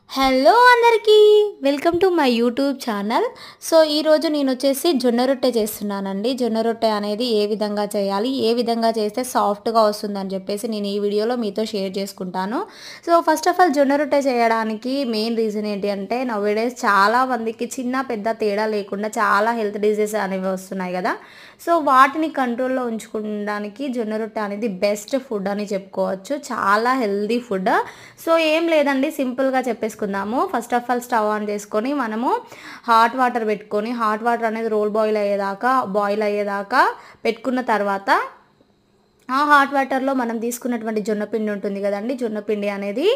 Hello అందరికీ welcome to my YouTube channel. So ఈరోజు నేను వచ్చేసి జొన్న రొట్టె చేస్తున్నానండి. జొన్న రొట్టె అనేది ఏ విధంగా చేయాలి, ఏ విధంగా చేస్తే సాఫ్ట్గా వస్తుందని చెప్పేసి నేను ఈ వీడియోలో మీతో షేర్ చేసుకుంటాను. సో ఫస్ట్ ఆఫ్ ఆల్ జొన్న రొట్టె చేయడానికి మెయిన్ రీజన్ ఏంటి అంటే నౌవేడేస్ చాలా మందికి చిన్న పెద్ద తేడా లేకుండా చాలా హెల్త్ డిజీజెస్ అనేవి వస్తున్నాయి కదా. సో వాటిని కంట్రోల్లో ఉంచుకోవడానికి జొన్న రొట్టె అనేది బెస్ట్ ఫుడ్ అని చెప్పుకోవచ్చు. చాలా హెల్దీ ఫుడ్. సో ఏం లేదండి, సింపుల్గా చెప్పేసుకుందాము. First of all stove on చేసుకొని మనము హాట్ వాటర్ పెట్టుకొని, హాట్ వాటర్ అనేది బాయిల్ అయ్యేదాకా పెట్టుకున్న తర్వాత ఆ హాట్ వాటర్లో మనం తీసుకున్నటువంటి జొన్నపిండి ఉంటుంది కదండి, జొన్నపిండి అనేది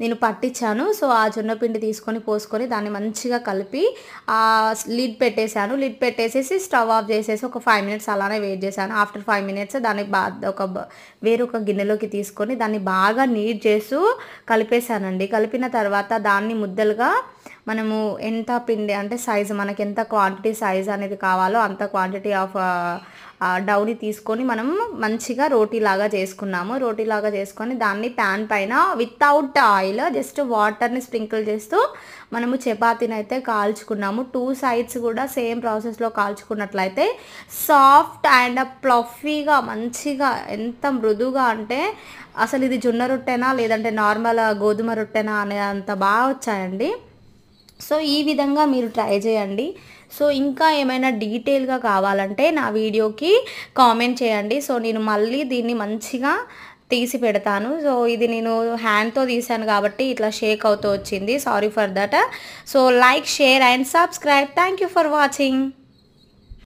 నేను పట్టించాను. సో ఆ జొన్నపిండి తీసుకొని పోసుకొని దాన్ని మంచిగా కలిపి లిడ్ పెట్టేశాను. లిడ్ పెట్టేసేసి స్టవ్ ఆఫ్ చేసేసి ఒక 5 మినిట్స్ అలానే వెయిట్ చేశాను. ఆఫ్టర్ 5 మినిట్స్ దాన్ని వేరొక గిన్నెలోకి తీసుకొని దాన్ని బాగా నీట్ చేస్తూ కలిపేశానండి. కలిపిన తర్వాత దాన్ని ముద్దలుగా మనము ఎంత పిండి అంటే సైజు మనకి ఎంత క్వాంటిటీ సైజ్ అనేది కావాలో అంత క్వాంటిటీ ఆఫ్ డౌని తీసుకొని మనం మంచిగా రోటీలాగా చేసుకున్నాము. రోటీలాగా చేసుకొని దాన్ని ప్యాన్ పైన వితౌట్ ఆయిల్ జస్ట్ వాటర్ని స్ప్రింకిల్ చేస్తూ మనము చపాతీని అయితే కాల్చుకున్నాము. 2 సైడ్స్ కూడా సేమ్ ప్రాసెస్లో కాల్చుకున్నట్లయితే సాఫ్ట్ అండ్ ప్లఫీగా మంచిగా ఎంత మృదువుగా అంటే అసలు ఇది జొన్న రొట్టెనా లేదంటే నార్మల్ గోధుమ రొట్టెనా అనే అంత బాగా వచ్చాయండి. సో ఈ విధంగా మీరు ట్రై చేయండి. సో ఇంకా ఏమైనా డీటెయిల్గా కావాలంటే నా వీడియోకి కామెంట్ చేయండి. సో నేను మళ్ళీ దీన్ని మంచిగా తీసి పెడతాను. సో ఇది నేను హ్యాండ్తో తీసాను కాబట్టి ఇట్లా షేక్ అవుతూ వచ్చింది. Sorry for that. So like, share and subscribe. Thank you for watching.